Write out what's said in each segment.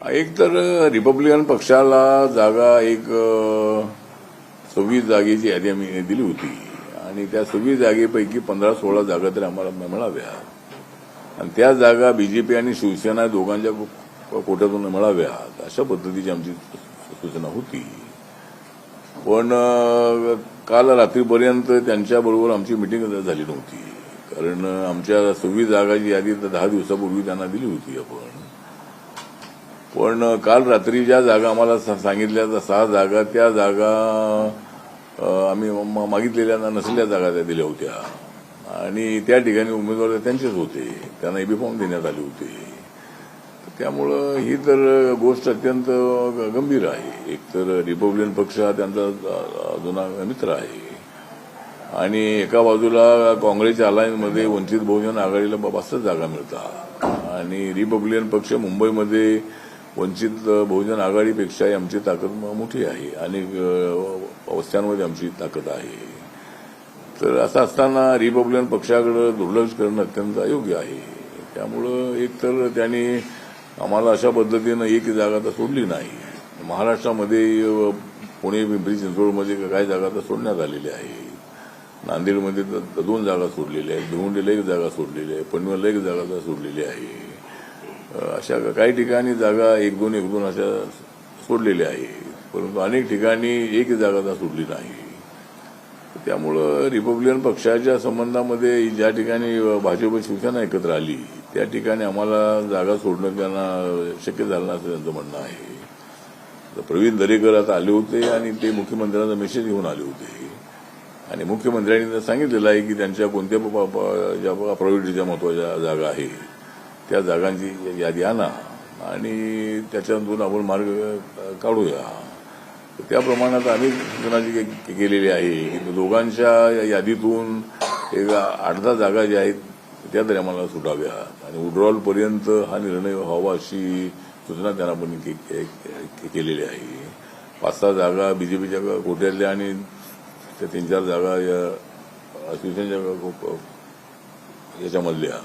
एक तर रिपब्लिकन पक्षाला जागा एक 26 जागेची यादी आम्ही दिली होती आणि त्या 26 जागेपैकी 15-16 जागा तरी आम्हाला मिळाव्या आणि त्या जागा बीजेपी आणि शिवसेना दोघांच्या कोट्यातून मिळाव्यात अशा पद्धतीची आमची सूचना होती. पण काल रात्रीपर्यंत त्यांच्याबरोबर आमची मिटिंग झाली नव्हती, कारण आमच्या 26 जागाची यादी 10 दिवसापूर्वी त्यांना दिली होती आपण. पण काल रात्री ज्या जागा आम्हाला सांगितल्या 6 जागा, त्या जागा आम्ही मागितलेल्या नसलेल्या जागा त्या दिल्या होत्या आणि त्या ठिकाणी उमेदवार त्यांचेच होते, त्यांना एबी फॉर्म देण्यात आले होते. त्यामुळं ही तर गोष्ट अत्यंत गंभीर आहे. एक तर रिपब्लिकन पक्ष हा त्यांचा जुना मित्र आहे आणि एका बाजूला काँग्रेसच्या अलायन्समध्ये वंचित बहुजन आघाडीला 62 जागा मिळतात आणि रिपब्लिकन पक्ष मुंबईमध्ये वंचित बहुजन आघाडीपेक्षाही आमची ताकद मोठी आहे आणि अवस्थांमध्ये आमची ताकद आहे. तर असं असताना रिपब्लिकन पक्षाकडे दुर्लक्ष करणं अत्यंत अयोग्य आहे. त्यामुळं एक तर त्यांनी आम्हाला अशा पद्धतीनं एक जागा तर सोडली नाही. महाराष्ट्रामध्ये पुणे पिंपरी चिंचवडमध्ये काही जागा तर सोडण्यात आलेल्या आहेत. नांदेडमध्ये 2 जागा सोडलेल्या आहेत, भिवंडीला 1 जागा सोडलेली आहे, पनवेलला 1 जागा तर सोडलेली आहे. अशा काही ठिकाणी जागा 1-2 अशा सोडलेल्या आहेत, परंतु अनेक ठिकाणी 1 जागा तर सोडली नाही. त्यामुळं रिपब्लिकन पक्षाच्या संबंधामध्ये ज्या ठिकाणी भाजप शिवसेना एकत्र आली त्या ठिकाणी आम्हाला जागा सोडणं त्यांना शक्य झालं नाही असं त्यांचं म्हणणं आहे. प्रवीण दरेकर आता आले होते आणि ते मुख्यमंत्र्यांचा मेसेज घेऊन आले होते आणि मुख्यमंत्र्यांनी सांगितलेलं आहे की त्यांच्या कोणत्या ज्या प्रायोरिटीच्या महत्वाच्या जागा आहेत त्या जागांची यादी आणा आणि त्याच्यातून आपण मार्ग काढूया. त्याप्रमाणात आम्ही सूचना जी केलेली आहे की दोघांच्या यादीतून एक 8-10 जागा ज्या आहेत त्या तरी आम्हाला सुटाव्या आणि विड्रॉलपर्यंत हा निर्णय व्हावा अशी सूचना त्यांना आपण केलेली आहे. 5-6 जागा बीजेपीच्या कोट्यातल्या आणि त्या 3-4 जागा या शिवसेनेच्या याच्यामधल्या.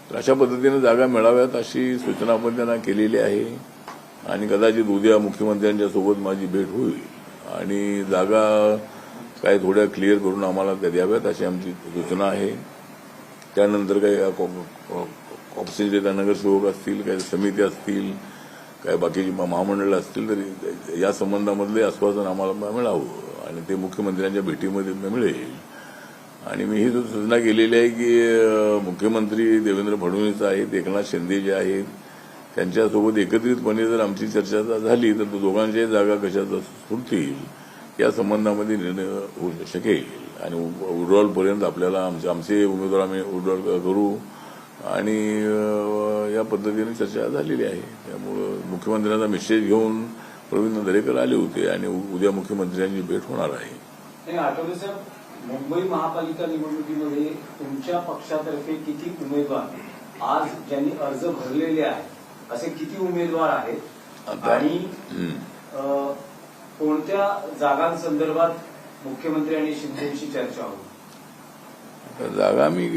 तर अशा पद्धतीने जागा मिळाव्यात अशी सूचना आपण त्यांना केलेली आहे आणि कदाचित उद्या मुख्यमंत्र्यांच्या सोबत माझी भेट होईल आणि जागा काही थोड्या क्लिअर करून आम्हाला त्या द्याव्यात अशी आमची सूचना आहे. त्यानंतर काही ऑफिसचे नगरसेवक असतील, काही समिती असतील, काही बाकीची महामंडळ असतील तरी या संबंधामधले आश्वासन आम्हाला मिळावं आणि ते मुख्यमंत्र्यांच्या भेटीमध्ये मिळेल. आणि मी ही सूचना केलेली आहे की मुख्यमंत्री देवेंद्र फडणवीस आहेत, एकनाथ शिंदे जे आहेत, त्यांच्यासोबत एकत्रितपणे जर आमची चर्चा झाली तर दोघांच्याही जागा कशा सुटतील या संबंधामध्ये निर्णय होऊ शकेल आणि विड्रॉलपर्यंत आपल्याला आमचे उमेदवार आम्ही विड्रॉल करू आणि या पद्धतीने चर्चा झालेली आहे. त्यामुळं मुख्यमंत्र्यांचा मेसेज घेऊन प्रवीण दरेकर आले होते आणि उद्या मुख्यमंत्र्यांची भेट होणार आहे. आठवले साहेब, मुंबई महापालिका निवडणुकीमध्ये तुमच्या पक्षातर्फे किती उमेदवार आज ज्यांनी अर्ज भरलेले आहेत असे किती उमेदवार आहेत आणि कोणत्या जागांसंदर्भात मुख्यमंत्री आणि शिंदेची चर्चा होईल? जागा आम्ही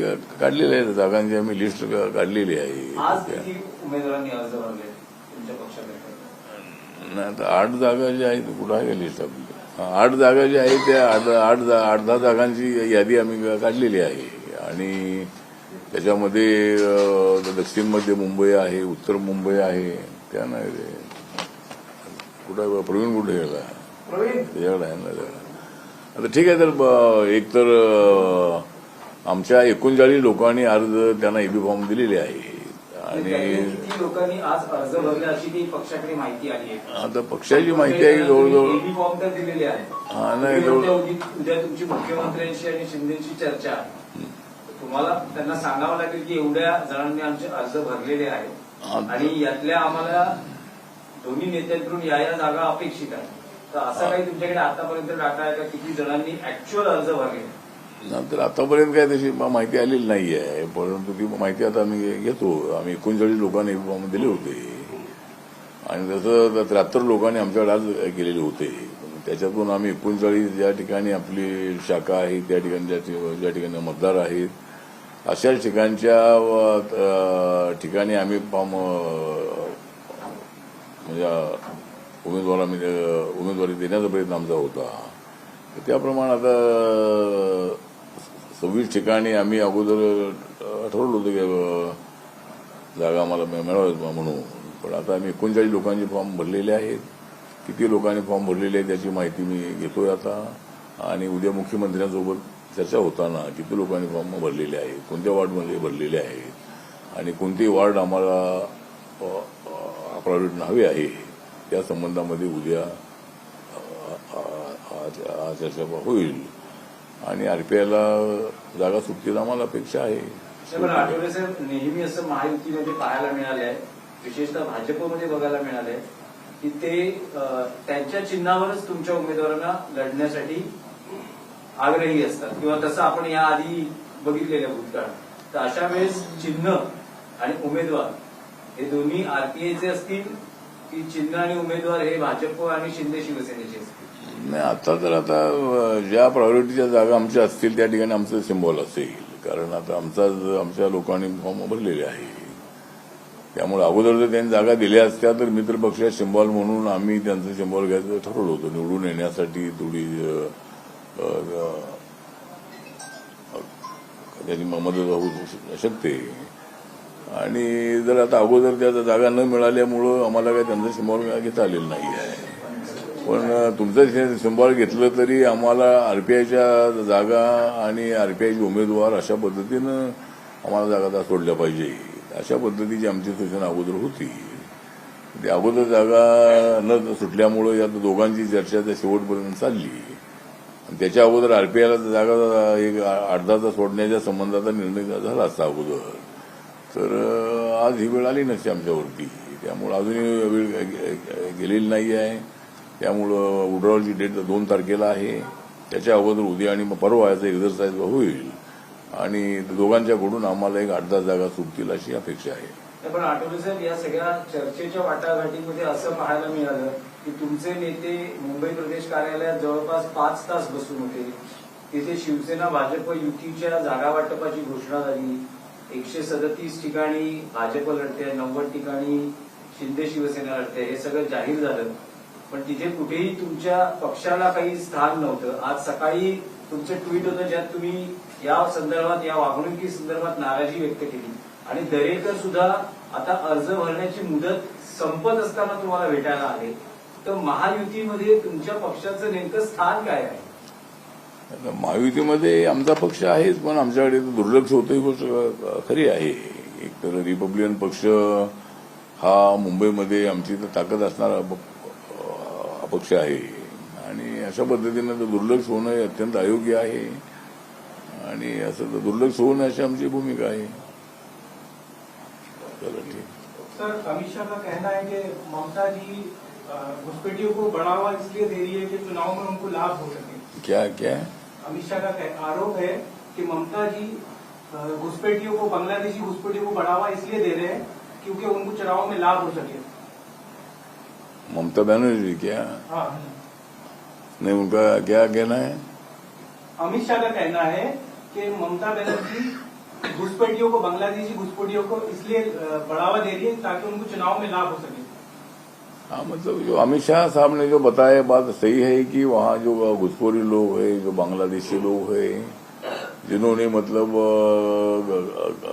काढलेल्या आहेत, जागांची आम्ही लिस्ट काढलेली आहे. आज किती उमेदवारांनी अर्ज भरले तुमच्या पक्षातर्फे? नाही तर 8 जागा ज्या आहेत कुठं आहे लिस्ट आपली. 8 जागा ज्या आहेत त्या 8-10 जागांची यादी आम्ही काढलेली आहे आणि त्याच्यामध्ये दक्षिण मध्य मुंबई आहे, उत्तर मुंबई आहे, त्या नाही कुठं प्रवीण कुठे गेला त्याच्याकडे आहे ना. आता ठीक आहे, तर एक तर आमच्या 39 लोकांनी अर्ज त्यांना एबी फॉर्म दिलेले आहे आणि किती लोकांनी आज अर्ज भरले अशी ती पक्षाकडे माहिती आली आहे? आता पक्षाची माहिती आहे की जवळजवळ एबी फॉर्म तर दिलेले आहे. हा नाही उद्या तुमची मुख्यमंत्र्यांशी आणि शिंदेची चर्चा आहे. तुम्हाला त्यांना सांगावं लागेल की एवढ्या जणांनी आमचे अर्ज भरलेले आहेत आणि यातल्या आम्हाला दोन्ही नेत्यांकडून या जागा अपेक्षित आहेत. तर असं काही तुमच्याकडे आतापर्यंत डाटा आहे का किती जणांनी ऍक्च्युअल अर्ज भरले? नंतर आतापर्यंत काय तशी माहिती आलेली नाही आहे, परंतु ती माहिती आता आम्ही घेतो. आम्ही 39 लोकांनी एबी फॉर्म दिले होते आणि तसं 73 लोकांनी आमच्याकडे अर्ज केलेले होते. त्याच्यातून आम्ही 39 ज्या ठिकाणी आपली शाखा आहे त्या ठिकाणी ज्या ठिकाणी मतदार आहेत अशा ठिकाणी आम्ही फॉर्म म्हणजे उमेदवारी देण्याचा प्रयत्न आमचा होता. तर त्याप्रमाणे आता 26 ठिकाणी आम्ही अगोदर ठरवलं होतं की जागा आम्हाला मिळाव्यात म्हणून. पण आता आम्ही 39 लोकांचे फॉर्म भरलेले आहेत. किती लोकांनी फॉर्म भरलेले आहेत त्याची माहिती मी घेतोय आता. आणि उद्या मुख्यमंत्र्यांसोबत चर्चा होताना किती लोकांनी फॉर्म भरलेले आहेत, कोणत्या वॉर्डमध्ये भरलेले आहेत आणि कोणती वॉर्ड आम्हाला प्रायोरिटी हवी आहे त्या संबंधामध्ये उद्या चर्चा होईल. आणि आरपीआयला जागा सुटतील आम्हाला अपेक्षा आहे. पण आठवले साहेब, नेहमी असं महायुतीमध्ये पाहायला मिळालं आहे, विशेषतः भाजपमध्ये बघायला मिळालंय की ते त्यांच्या चिन्हावरच तुमच्या उमेदवारांना लढण्यासाठी आग्रही असतात किंवा तसं आपण याआधी बघितलेल्या भूतकाळात. तर अशा वेळेस चिन्ह आणि उमेदवार हे दोन्ही आरपीआयचे असतील की चिन्ह आणि उमेदवार हे भाजप आणि शिंदे शिवसेनेचे असतील? नाही, आता ज्या प्रायोरिटीच्या जागा आमच्या असतील त्या ठिकाणी आमचं सिम्बॉल असेल. कारण आता आमच्या लोकांनी फॉर्म भरलेले आहे. त्यामुळे अगोदर जर त्यांनी जागा दिल्या असत्या तर मित्रपक्षात सिम्बॉल म्हणून आम्ही त्यांचं सिम्बॉल घ्यायचं ठरवलं होतं. निवडून येण्यासाठी थोडी त्याची मदत होऊ शकते. आणि जर आता अगोदर त्या जागा न मिळाल्यामुळं आम्हाला काही त्यांचं सिम्बॉल घेता आलेलं नाही आहे. पण तुमचं सिम्बॉल घेतलं तरी आम्हाला आरपीआयच्या जागा आणि आरपीआयचे उमेदवार अशा पद्धतीनं आम्हाला जागा सोडल्या पाहिजे. अशा पद्धतीची आमची सूचना अगोदर होती. ते अगोदर जागा न सुटल्यामुळं या दोघांची चर्चा त्या शेवटपर्यंत चालली. त्याच्या अगोदर आरपीआयला जागा एक 8-10 तास सोडण्याच्या संबंधाचा निर्णय झाला असता अगोदर, तर आज ही वेळ आली नसती आमच्यावरती. त्यामुळं अजूनही वेळ गेलेली नाही आहे. त्यामुळं विड्रॉलची डेट 2 तारखेला आहे. त्याच्या अगोदर उद्या आणि परवा याचा एक्झरसाईज होईल आणि दोघांच्याकडून आम्हाला एक 8-10 जागा सुटतील अशी अपेक्षा आहे. पण आठवले साहेब, या सगळ्या चर्चेच्या वाटाघाटीमध्ये असं पाहायला मिळालं की तुमचे नेते मुंबई प्रदेश कार्यालयात जवळपास 5 तास बसून होते. तिथे शिवसेना भाजप युतीच्या जागा वाटपाची घोषणा झाली. 137 ठिकाणी भाजप लढते, 90 ठिकाणी शिंदे शिवसेना लढते. हे सगळं जाहीर झालं. पण तिथे कुठेही तुमच्या पक्षाला काही स्थान नव्हतं. आज सकाळी तुमचं ट्विट होतं ज्यात तुम्ही या संदर्भात, या वागणुकी संदर्भात नाराजी व्यक्त केली. आणि दरेकर सुद्धा आता अर्ज भरण्याची मुदत संपत असताना तुम्हाला भेटायला आले. तर महायुतीमध्ये तुमच्या पक्षाचं नेमकं स्थान काय आहे? महायुतीमध्ये आमचा पक्ष आहेच, पण आमच्याकडे दुर्लक्ष होतं ही गोष्ट खरी आहे. एक तर रिपब्लिकन पक्ष हा मुंबईमध्ये आमची ताकद असणारा पक्ष आहे आणि अशा पद्धतीनं दुर्लक्ष होणं हे अत्यंत अयोग्य आहे. आणि असं दुर्लक्ष होणं अशी आमची भूमिका आहे. चलो ठीक. सर, अमित शाह का कहना है कि ममता जी घुसपैठियों को बढ़ावा इसलिए दे रही है कि चुनाव में उनको लाभ हो सके. क्या अमित शाह का आरोप है कि ममता जी घुसपैठियों को, बांग्लादेशी घुसपैठियों को बढ़ावा इसलिए दे रहे हैं क्योंकि उनको चुनाव में लाभ हो सके. ममता बनर्जी क्या? हाँ, नहीं, उनका क्या कहना है? अमित शाह का कहना है कि ममता बनर्जी घुसपैठियों को, बांग्लादेशी घुसपैठियों को इसलिए बढ़ावा दे रही है ताकि उनको चुनाव में लाभ हो सके. हाँ, मतलब जो अमित शाह साहब ने जो बताया बात सही है कि वहाँ जो घुसखोरी लोग हैं, जो बांग्लादेशी लोग हैं, जिन्होंने मतलब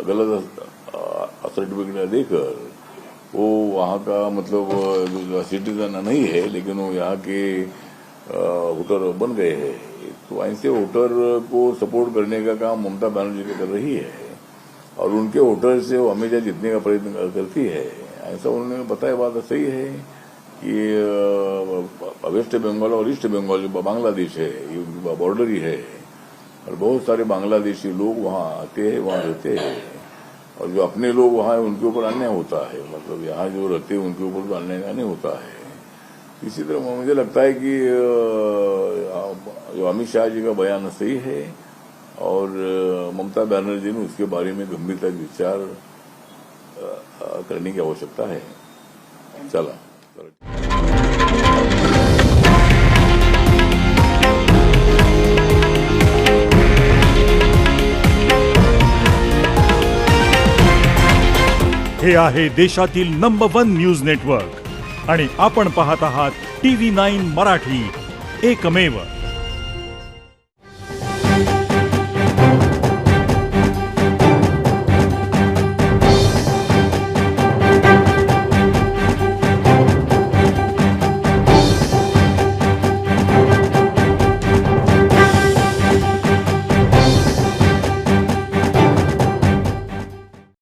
गलत सर्टिफिकेट देकर वो वहाँ का मतलब सिटीजन नहीं है लेकिन वो यहाँ के वोटर बन गए हैं. तो ऐसे वोटर को सपोर्ट करने का काम ममता बनर्जी कर रही है और उनके वोटर से वो हमेशा जीतने का प्रयत्न करती है. ऐसा उन्होंने बताया बात सही है कि वेस्ट बंगाल और ईस्ट बंगाल जो बांग्लादेश है ये उनकी बॉर्डर ही है और बहुत सारे बांग्लादेशी लोग वहाँ आते हैं, वहाँ रहते हैं और जो अपने लोग वहाँ उनके ऊपर अन्याय होता है. मतलब यहाँ जो रहते हैं उनके ऊपर तो अन्याय नहीं होता है. इसी तरह मुझे लगता है कि जो अमित शाह जी का बयान सही है और ममता बनर्जी ने उसके बारे में गंभीरता से विचार करने की आवश्यकता है. चला. हे आहे देशातील नंबर 1 न्यूज नेटवर्क आणि आपण पाहत आहात TV9 मराठी, एकमेव